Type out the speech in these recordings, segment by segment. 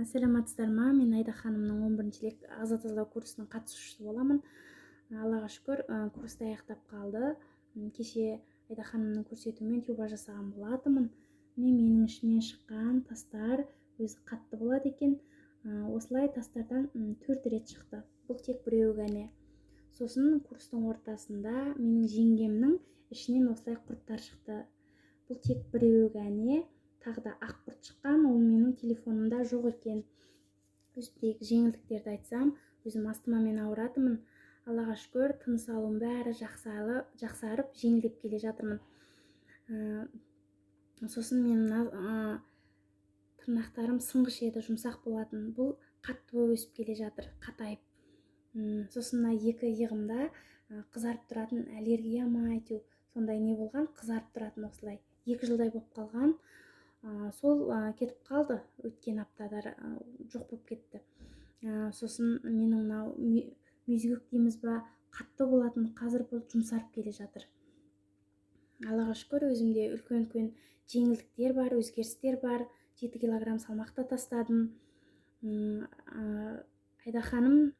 Сәлеметсіздер ма? Мен Айда ханымның 11-ші лек ағза тазалау курсының қатысушысы боламын. Аллаға шүкір, курсты аяқтап қалды. Кеше Айда ханымның көрсетуімен тюба жасаған болатынмын. Менің ішімнен шыққан тастар өзі қатты болады екен. Осылай тастардан 4 рет шықты. Бұл тек біреуі ғана. Сосын курстың ортасында менің жеңгемнің ішінен осылай құрттар шықты. Бұл тек біреуі ғана. Тағы да ақ құрт шыққан, ол менің телефонымда жоқ екен. Өзімдегі жеңілдіктерді айтсам, өзім астмамен ауыратынмын. Аллаға шүкір, тыныс алуым бәрі жақсарып, жеңілдеп келе жатырмын. Сосын менің тырнақтарым сынғыш еді, жұмсақ болатын. Бұл қатты өсіп келе жатыр, қатайып. Сосын екі иығымда қызарып тұратын аллергия ма әйтеу, сондай не болған, қызарып тұратын осылай. 2 жылдай болып қалған. Сол кетіп қалды, өткен аптада жоқ болып кетті. Сосын менің мынау мүйізгек дейміз ба, қатты болатын, қазір бұл жұмсарып келе жатыр. Аллаға шүкір, өзімде үлкен жеңілдіктер бар, өзгерістер бар. 7 килограмм салмақта тастадым. Айда ханым,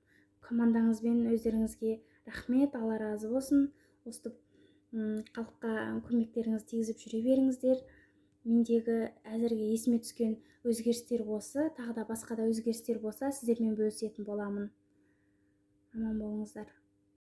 командаңызбен өздеріңізге рахмет, Алла разы болсын. Өстіп халыққа көмектеріңізді тигізіп жүре беріңіздер. Мендегі әзірге есіме түскен өзгерістер осы, тағы да басқа да өзгерістер болса, сіздермен бөлісетін боламын. Аман болыңыздар.